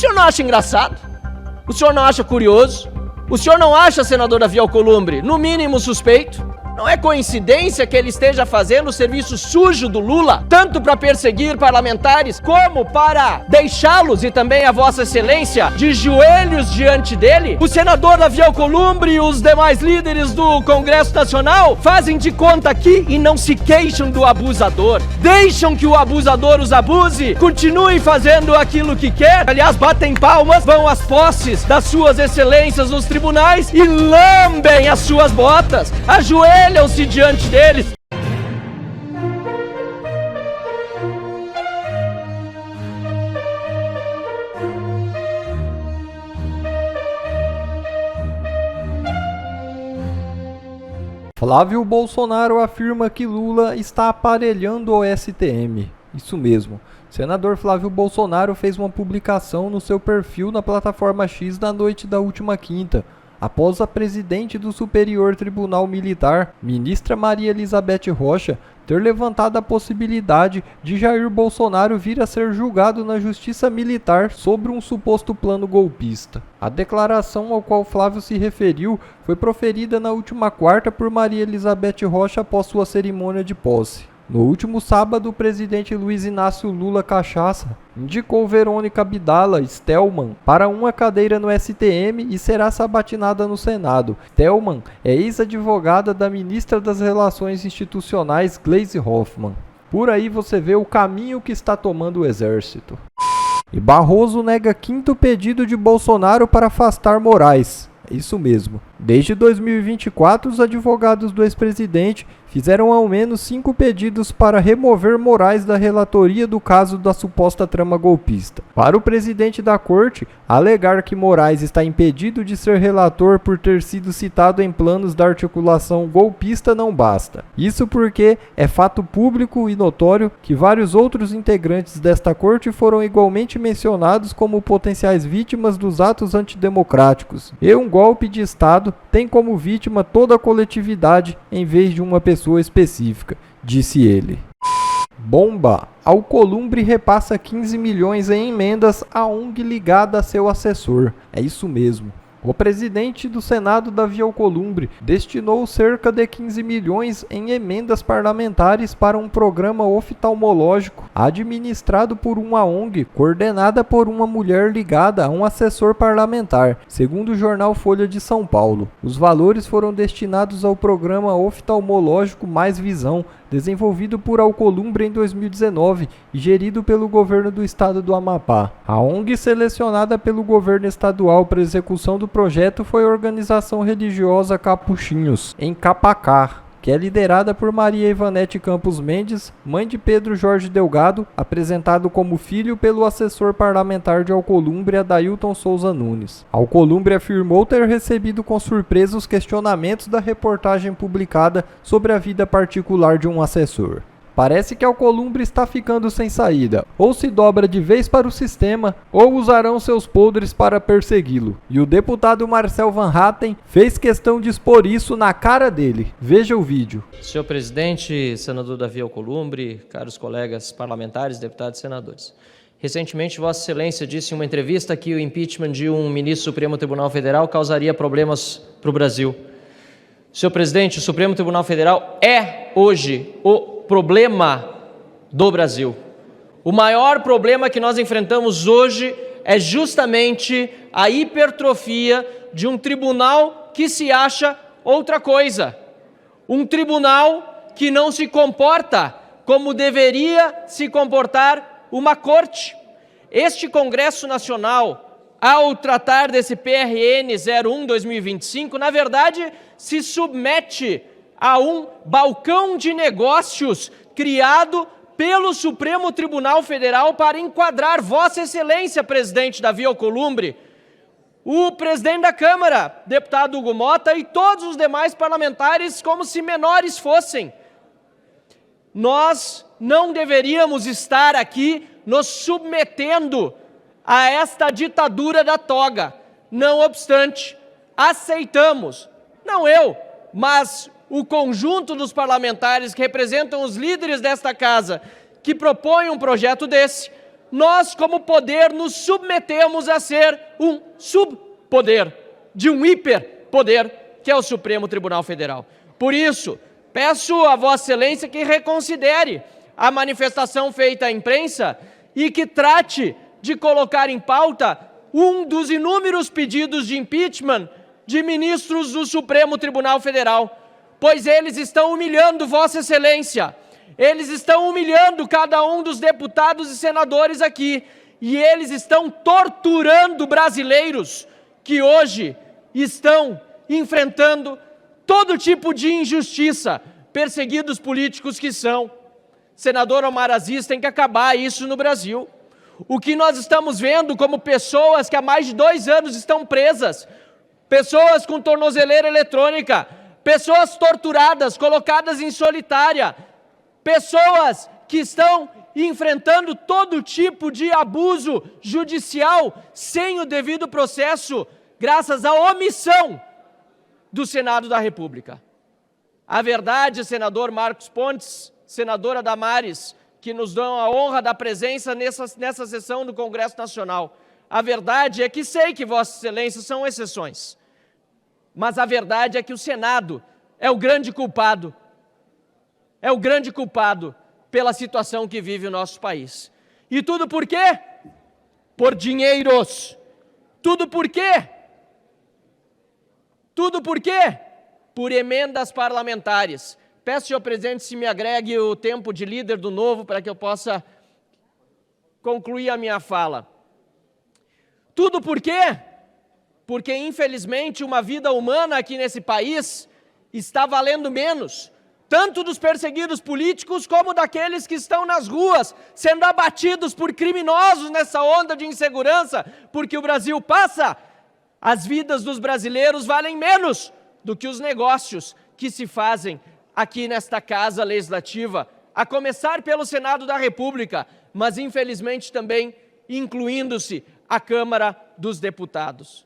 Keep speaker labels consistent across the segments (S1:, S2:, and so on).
S1: senhor não acha engraçado? O senhor não acha curioso? O senhor não acha, senador Davi Alcolumbre, no mínimo suspeito? Não é coincidência que ele esteja fazendo o serviço sujo do Lula, tanto para perseguir parlamentares, como para deixá-los, e também a Vossa Excelência, de joelhos diante dele? O senador Davi Alcolumbre e os demais líderes do Congresso Nacional fazem de conta aqui e não se queixam do abusador. Deixam que o abusador os abuse, continuem fazendo aquilo que quer, aliás, batem palmas, vão às posses das suas excelências nos tribunais e lambem as suas botas, ajoelham-se diante deles.
S2: Flávio Bolsonaro afirma que Lula está aparelhando o STM. Isso mesmo. O senador Flávio Bolsonaro fez uma publicação no seu perfil na plataforma X na noite da última quinta, após a presidente do Superior Tribunal Militar, ministra Maria Elizabeth Rocha, ter levantado a possibilidade de Jair Bolsonaro vir a ser julgado na Justiça Militar sobre um suposto plano golpista. A declaração ao qual Flávio se referiu foi proferida na última quarta por Maria Elizabeth Rocha após sua cerimônia de posse. No último sábado, o presidente Luiz Inácio Lula Cachaça indicou Verônica Abdala Stelman para uma cadeira no STM e será sabatinada no Senado. Stelman é ex-advogada da ministra das Relações Institucionais, Gleisi Hoffmann. Por aí você vê o caminho que está tomando o Exército. E Barroso nega quinto pedido de Bolsonaro para afastar Moraes. É isso mesmo. Desde 2024, os advogados do ex-presidente fizeram ao menos 5 pedidos para remover Moraes da relatoria do caso da suposta trama golpista. Para o presidente da corte, alegar que Moraes está impedido de ser relator por ter sido citado em planos da articulação golpista não basta. Isso porque é fato público e notório que vários outros integrantes desta corte foram igualmente mencionados como potenciais vítimas dos atos antidemocráticos. E um golpe de Estado tem como vítima toda a coletividade em vez de uma pessoa específica, disse ele. Bomba! Alcolumbre repassa 15 milhões em emendas à ONG ligada a seu assessor. É isso mesmo. O presidente do Senado, Davi Alcolumbre, destinou cerca de 15 milhões em emendas parlamentares para um programa oftalmológico administrado por uma ONG coordenada por uma mulher ligada a um assessor parlamentar, segundo o jornal Folha de São Paulo. Os valores foram destinados ao programa oftalmológico Mais Visão, desenvolvido por Alcolumbre em 2019 e gerido pelo governo do estado do Amapá. A ONG selecionada pelo governo estadual para execução do projeto foi a organização religiosa Capuchinhos, em Capacá, que é liderada por Maria Ivanete Campos Mendes, mãe de Pedro Jorge Delgado, apresentado como filho pelo assessor parlamentar de Alcolumbre, Adailton Souza Nunes. Alcolumbre afirmou ter recebido com surpresa os questionamentos da reportagem publicada sobre a vida particular de um assessor. Parece que Alcolumbre está ficando sem saída. Ou se dobra de vez para o sistema, ou usarão seus podres para persegui-lo. E o deputado Marcel Van Hatten fez questão de expor isso na cara dele. Veja o vídeo.
S1: Senhor presidente, senador Davi Alcolumbre, caros colegas parlamentares, deputados e senadores. Recentemente, Vossa Excelência disse em uma entrevista que o impeachment de um ministro do Supremo Tribunal Federal causaria problemas para o Brasil. Senhor presidente, o Supremo Tribunal Federal é hoje o problema do Brasil. O maior problema que nós enfrentamos hoje é justamente a hipertrofia de um tribunal que se acha outra coisa. Um tribunal que não se comporta como deveria se comportar uma corte. Este Congresso Nacional, ao tratar desse PRN 01/2025, na verdade, se submete a um balcão de negócios criado pelo Supremo Tribunal Federal para enquadrar Vossa Excelência, presidente Davi Alcolumbre, o presidente da Câmara, deputado Hugo Mota, e todos os demais parlamentares como se menores fossem. Nós não deveríamos estar aqui nos submetendo a esta ditadura da toga. Não obstante, aceitamos, não eu, mas o conjunto dos parlamentares que representam os líderes desta casa, que propõem um projeto desse, nós, como poder, nos submetemos a ser um subpoder de um hiperpoder, que é o Supremo Tribunal Federal. Por isso, peço a Vossa Excelência que reconsidere a manifestação feita à imprensa e que trate de colocar em pauta um dos inúmeros pedidos de impeachment de ministros do Supremo Tribunal Federal, pois eles estão humilhando Vossa Excelência, eles estão humilhando cada um dos deputados e senadores aqui, e eles estão torturando brasileiros que hoje estão enfrentando todo tipo de injustiça, perseguidos políticos que são. Senador Omar Aziz, tem que acabar isso no Brasil. O que nós estamos vendo como pessoas que há mais de 2 anos estão presas, pessoas com tornozeleira eletrônica, pessoas torturadas, colocadas em solitária, pessoas que estão enfrentando todo tipo de abuso judicial sem o devido processo, graças à omissão do Senado da República. A verdade, senador Marcos Pontes, senadora Damares, que nos dão a honra da presença nessa sessão do Congresso Nacional, a verdade é que sei que Vossa Excelência são exceções, mas a verdade é que o Senado é o grande culpado, pela situação que vive o nosso país. E tudo por quê? Por dinheiros. Tudo por quê? Tudo por quê? Por emendas parlamentares. Peço, senhor presidente, se me agregue o tempo de líder do Novo para que eu possa concluir a minha fala. Tudo por quê? Porque, infelizmente, uma vida humana aqui nesse país está valendo menos, tanto dos perseguidos políticos como daqueles que estão nas ruas, sendo abatidos por criminosos nessa onda de insegurança, porque o Brasil passa. As vidas dos brasileiros valem menos do que os negócios que se fazem aqui nesta Casa Legislativa, a começar pelo Senado da República, mas infelizmente também incluindo-se a Câmara dos Deputados.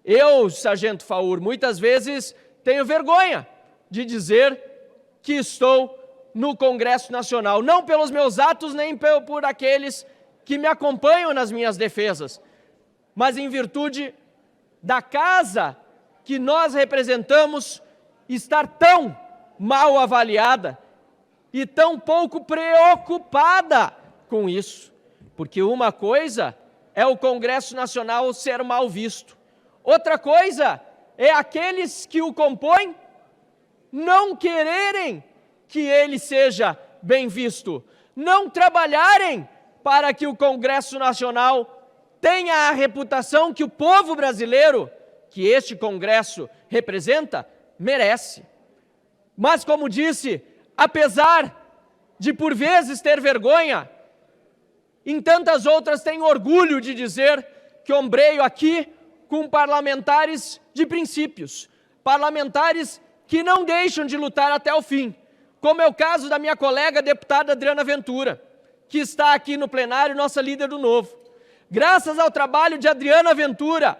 S1: Eu, Sargento Faur, muitas vezes tenho vergonha de dizer que estou no Congresso Nacional, não pelos meus atos, nem por aqueles que me acompanham nas minhas defesas, mas em virtude da casa que nós representamos estar tão mal avaliada e tão pouco preocupada com isso. Porque uma coisa é o Congresso Nacional ser mal visto, outra coisa é aqueles que o compõem não quererem que ele seja bem visto, não trabalharem para que o Congresso Nacional tenha a reputação que o povo brasileiro, que este Congresso representa, merece. Mas, como disse, apesar de por vezes ter vergonha, em tantas outras tem orgulho de dizer que ombreio aqui com parlamentares de princípios, parlamentares que não deixam de lutar até o fim, como é o caso da minha colega deputada Adriana Ventura, que está aqui no plenário, nossa líder do Novo. Graças ao trabalho de Adriana Ventura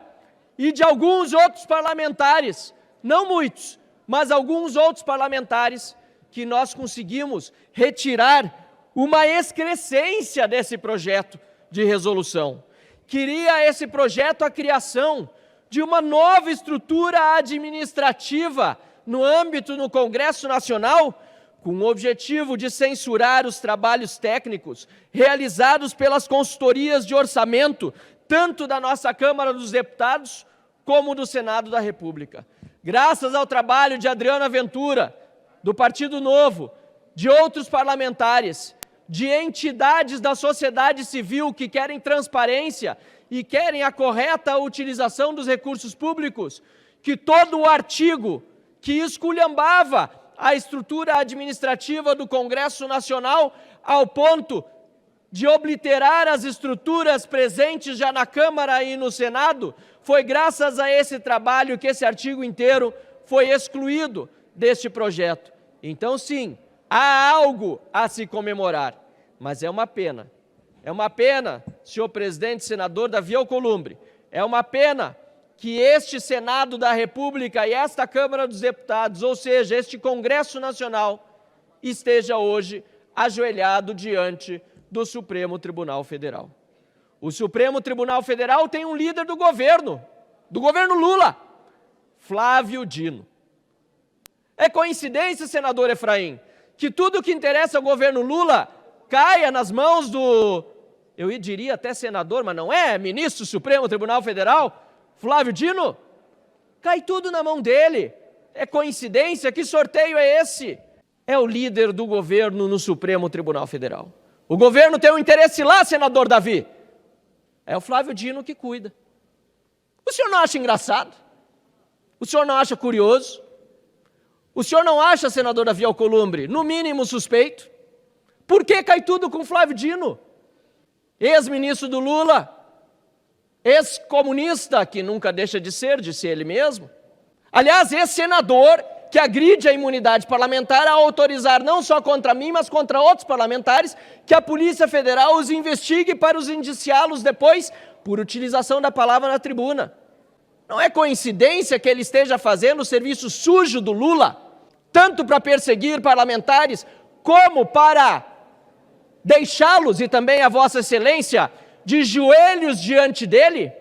S1: e de alguns outros parlamentares, não muitos, mas alguns outros parlamentares, que nós conseguimos retirar uma excrescência desse projeto de resolução. Queria esse projeto a criação de uma nova estrutura administrativa no âmbito do Congresso Nacional, com o objetivo de censurar os trabalhos técnicos realizados pelas consultorias de orçamento, tanto da nossa Câmara dos Deputados, como do Senado da República. Graças ao trabalho de Adriana Ventura, do Partido Novo, de outros parlamentares, de entidades da sociedade civil que querem transparência e querem a correta utilização dos recursos públicos, que todo o artigo que esculhambava a estrutura administrativa do Congresso Nacional ao ponto de obliterar as estruturas presentes já na Câmara e no Senado, foi graças a esse trabalho que esse artigo inteiro foi excluído deste projeto. Então, sim, há algo a se comemorar, mas é uma pena. É uma pena, senhor presidente, senador Davi Alcolumbre, é uma pena que este Senado da República e esta Câmara dos Deputados, ou seja, este Congresso Nacional, esteja hoje ajoelhado diante do Supremo Tribunal Federal. O Supremo Tribunal Federal tem um líder do governo Lula, Flávio Dino. É coincidência, senador Efraim, que tudo que interessa ao governo Lula caia nas mãos do, eu diria até senador, mas não é, ministro do Supremo Tribunal Federal, Flávio Dino? Cai tudo na mão dele. É coincidência? Que sorteio é esse? É o líder do governo no Supremo Tribunal Federal. O governo tem um interesse lá, senador Davi. É o Flávio Dino que cuida. O senhor não acha engraçado? O senhor não acha curioso? O senhor não acha, senador Davi Alcolumbre, no mínimo suspeito? Por que cai tudo com Flávio Dino? Ex-ministro do Lula, ex-comunista, que nunca deixa de ser, disse ele mesmo. Aliás, ex-senador que agride a imunidade parlamentar a autorizar não só contra mim, mas contra outros parlamentares, que a Polícia Federal os investigue para os indiciá-los depois por utilização da palavra na tribuna. Não é coincidência que ele esteja fazendo o serviço sujo do Lula, tanto para perseguir parlamentares, como para deixá-los, e também a Vossa Excelência, de joelhos diante dele?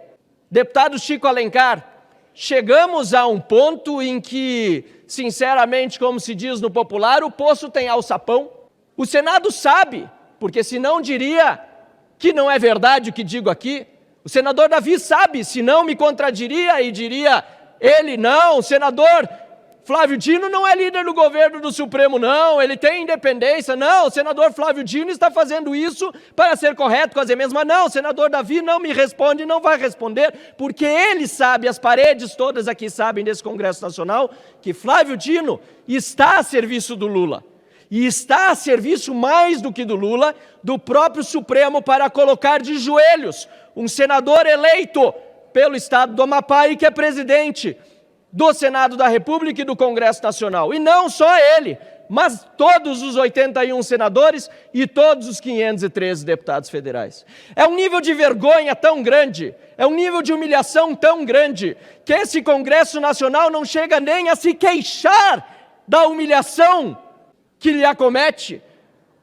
S1: Deputado Chico Alencar, chegamos a um ponto em que, sinceramente, como se diz no popular, o poço tem alçapão. O Senado sabe, porque senão diria que não é verdade o que digo aqui. O senador Davi sabe, senão me contradiria e diria, ele não, o senador Flávio Dino não é líder do governo do Supremo, não, ele tem independência, não, o senador Flávio Dino está fazendo isso para ser correto com as emendas, mas não, o senador Davi não me responde, não vai responder, porque ele sabe, as paredes todas aqui sabem desse Congresso Nacional, que Flávio Dino está a serviço do Lula, e está a serviço mais do que do Lula, do próprio Supremo para colocar de joelhos um senador eleito pelo estado do Amapá e que é presidente do Senado da República e do Congresso Nacional. E não só ele, mas todos os 81 senadores e todos os 513 deputados federais. É um nível de vergonha tão grande, é um nível de humilhação tão grande, que esse Congresso Nacional não chega nem a se queixar da humilhação que lhe acomete.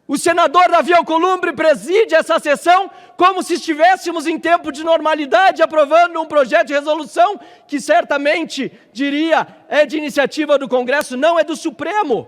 S1: O senador Davi Alcolumbre preside essa sessão como se estivéssemos em tempo de normalidade, aprovando um projeto de resolução que certamente, diria, é de iniciativa do Congresso, não é do Supremo.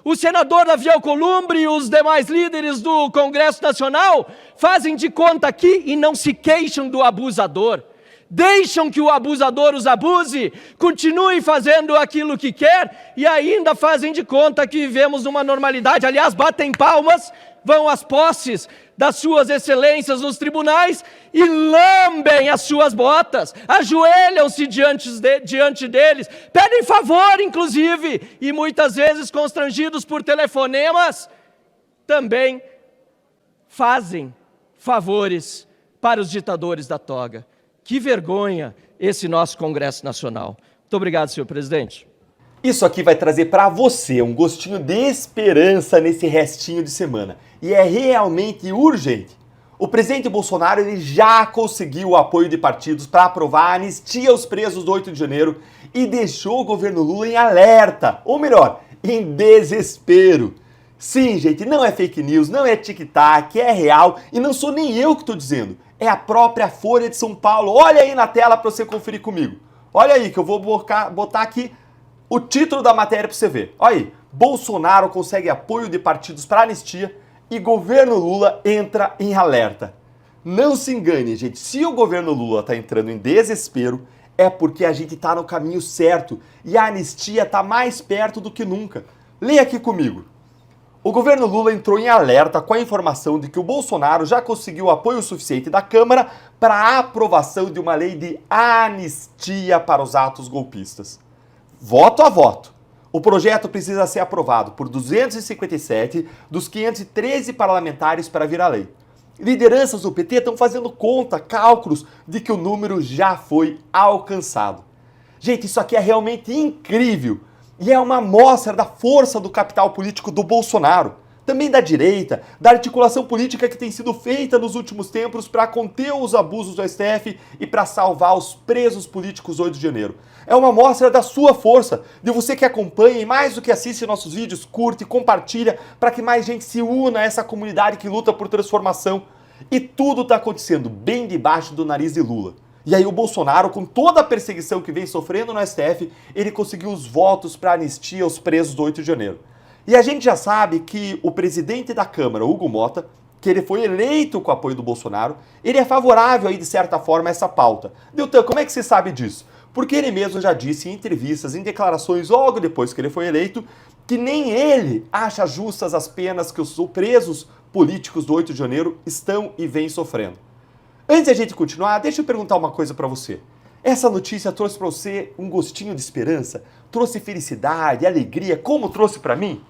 S1: O senador Davi Alcolumbre e os demais líderes do Congresso Nacional fazem de conta aqui e não se queixam do abusador. Deixam que o abusador os abuse, continuem fazendo aquilo que quer e ainda fazem de conta que vivemos numa normalidade. Aliás, batem palmas, vão às posses das suas excelências nos tribunais e lambem as suas botas, ajoelham-se diante deles, pedem favor, inclusive, e muitas vezes constrangidos por telefonemas, também fazem favores para os ditadores da toga. Que vergonha esse nosso Congresso Nacional. Muito obrigado, senhor presidente.
S3: Isso aqui vai trazer para você um gostinho de esperança nesse restinho de semana. E é realmente urgente. O presidente Bolsonaro ele já conseguiu o apoio de partidos para aprovar a anistia aos presos do 8 de janeiro e deixou o governo Lula em alerta, ou melhor, em desespero. Sim, gente, não é fake news, não é tic-tac, é real e não sou nem eu que estou dizendo. É a própria Folha de São Paulo. Olha aí na tela para você conferir comigo. Olha aí que eu vou botar aqui o título da matéria para você ver. Olha aí. Bolsonaro consegue apoio de partidos para anistia e governo Lula entra em alerta. Não se engane, gente. Se o governo Lula está entrando em desespero, é porque a gente está no caminho certo e a anistia está mais perto do que nunca. Leia aqui comigo. O governo Lula entrou em alerta com a informação de que o Bolsonaro já conseguiu apoio suficiente da Câmara para a aprovação de uma lei de anistia para os atos golpistas. Voto a voto. O projeto precisa ser aprovado por 257 dos 513 parlamentares para virar lei. Lideranças do PT estão fazendo cálculos de que o número já foi alcançado. Gente, isso aqui é realmente incrível. E é uma amostra da força do capital político do Bolsonaro, também da direita, da articulação política que tem sido feita nos últimos tempos para conter os abusos do STF e para salvar os presos políticos 8 de janeiro. É uma amostra da sua força, de você que acompanha e mais do que assiste nossos vídeos, curte e compartilha para que mais gente se una a essa comunidade que luta por transformação. E tudo está acontecendo bem debaixo do nariz de Lula. E aí o Bolsonaro, com toda a perseguição que vem sofrendo no STF, ele conseguiu os votos para anistia aos presos do 8 de janeiro. E a gente já sabe que o presidente da Câmara, Hugo Motta, que ele foi eleito com o apoio do Bolsonaro, ele é favorável aí, de certa forma, a essa pauta. Deltan, como é que você sabe disso? Porque ele mesmo já disse em entrevistas, em declarações logo depois que ele foi eleito, que nem ele acha justas as penas que os presos políticos do 8 de janeiro estão e vêm sofrendo. Antes de a gente continuar, deixa eu perguntar uma coisa para você. Essa notícia trouxe para você um gostinho de esperança? Trouxe felicidade, alegria, como trouxe para mim?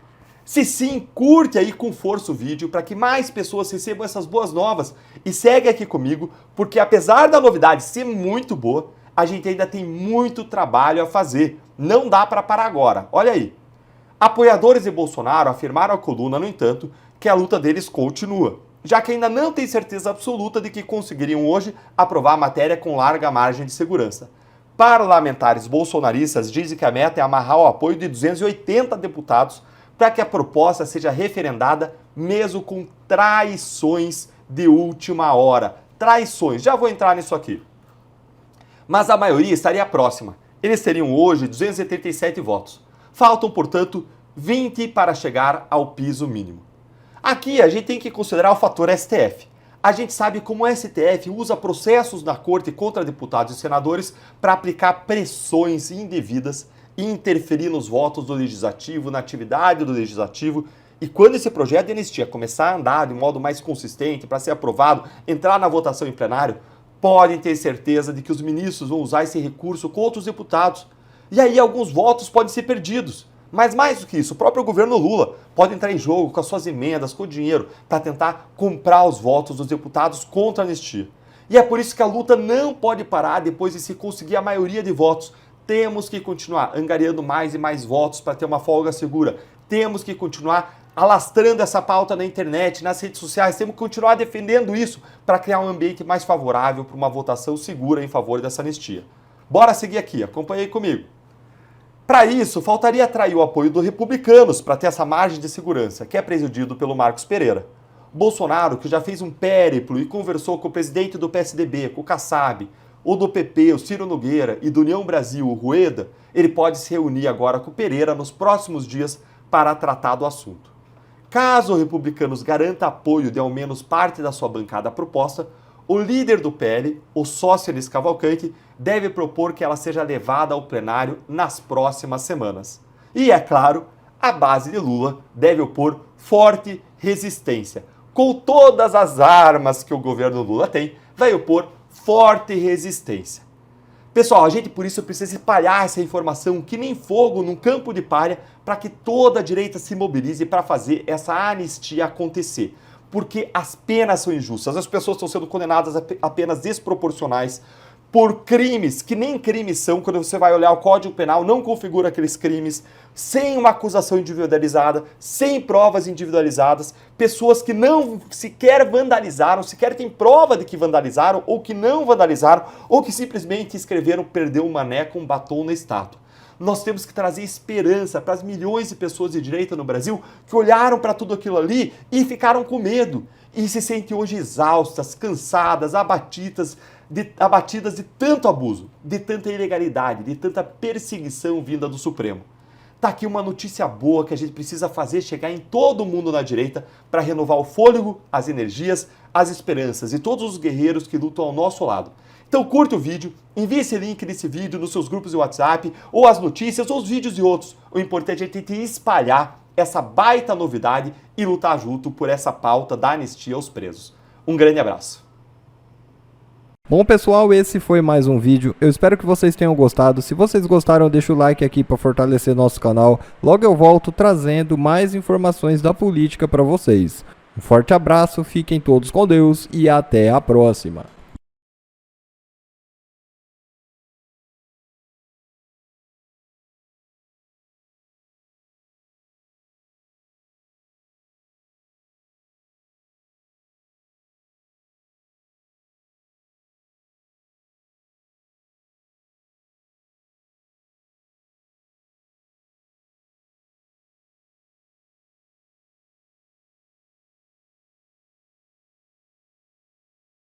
S3: Se sim, curte aí com força o vídeo para que mais pessoas recebam essas boas novas e segue aqui comigo, porque apesar da novidade ser muito boa, a gente ainda tem muito trabalho a fazer. Não dá para parar agora. Olha aí. Apoiadores de Bolsonaro afirmaram à coluna, no entanto, que a luta deles continua, já que ainda não tem certeza absoluta de que conseguiriam hoje aprovar a matéria com larga margem de segurança. Parlamentares bolsonaristas dizem que a meta é amarrar o apoio de 280 deputados para que a proposta seja referendada mesmo com traições de última hora. Traições, já vou entrar nisso aqui. Mas a maioria estaria próxima. Eles teriam hoje 287 votos. Faltam, portanto, 20 para chegar ao piso mínimo. Aqui a gente tem que considerar o fator STF. A gente sabe como o STF usa processos na corte contra deputados e senadores para aplicar pressões indevidas e interferir nos votos do legislativo, na atividade do legislativo. E quando esse projeto de anistia começar a andar de modo mais consistente para ser aprovado, entrar na votação em plenário, podem ter certeza de que os ministros vão usar esse recurso contra os deputados. E aí alguns votos podem ser perdidos. Mas mais do que isso, o próprio governo Lula pode entrar em jogo com as suas emendas, com o dinheiro, para tentar comprar os votos dos deputados contra a anistia. E é por isso que a luta não pode parar depois de se conseguir a maioria de votos. Temos que continuar angariando mais e mais votos para ter uma folga segura. Temos que continuar alastrando essa pauta na internet, nas redes sociais. Temos que continuar defendendo isso para criar um ambiente mais favorável para uma votação segura em favor dessa anistia. Bora seguir aqui, acompanhe aí comigo. Para isso, faltaria atrair o apoio dos republicanos para ter essa margem de segurança, que é presidido pelo Marcos Pereira. Bolsonaro, que já fez um périplo e conversou com o presidente do PSDB, com o Kassab, o do PP, o Ciro Nogueira, e do União Brasil, o Rueda, ele pode se reunir agora com o Pereira nos próximos dias para tratar do assunto. Caso os republicanos garanta apoio de ao menos parte da sua bancada à proposta, o líder do PL, o Sócrates Cavalcante, deve propor que ela seja levada ao plenário nas próximas semanas. E, é claro, a base de Lula deve opor forte resistência. Com todas as armas que o governo Lula tem, vai opor forte resistência. Pessoal, a gente por isso precisa espalhar essa informação que nem fogo num campo de palha para que toda a direita se mobilize para fazer essa anistia acontecer. Porque as penas são injustas, as pessoas estão sendo condenadas a penas desproporcionais por crimes que nem crimes são. Quando você vai olhar o Código Penal, não configura aqueles crimes, sem uma acusação individualizada, sem provas individualizadas, pessoas que não sequer vandalizaram, sequer tem prova de que vandalizaram, ou que não vandalizaram, ou que simplesmente escreveram "perdeu um mané" com um batom na estátua. Nós temos que trazer esperança para as milhões de pessoas de direita no Brasil que olharam para tudo aquilo ali e ficaram com medo e se sentem hoje exaustas, cansadas, abatidas de tanto abuso, de tanta ilegalidade, de tanta perseguição vinda do Supremo. Tá aqui uma notícia boa que a gente precisa fazer chegar em todo mundo na direita para renovar o fôlego, as energias, as esperanças e todos os guerreiros que lutam ao nosso lado. Então curta o vídeo, envie esse link desse vídeo nos seus grupos de WhatsApp, ou as notícias, ou os vídeos de outros. O importante é tentar espalhar essa baita novidade e lutar junto por essa pauta da anistia aos presos. Um grande abraço.
S2: Bom pessoal, esse foi mais um vídeo, eu espero que vocês tenham gostado. Se vocês gostaram, deixa o like aqui para fortalecer nosso canal. Logo eu volto trazendo mais informações da política para vocês. Um forte abraço, fiquem todos com Deus e até a próxima.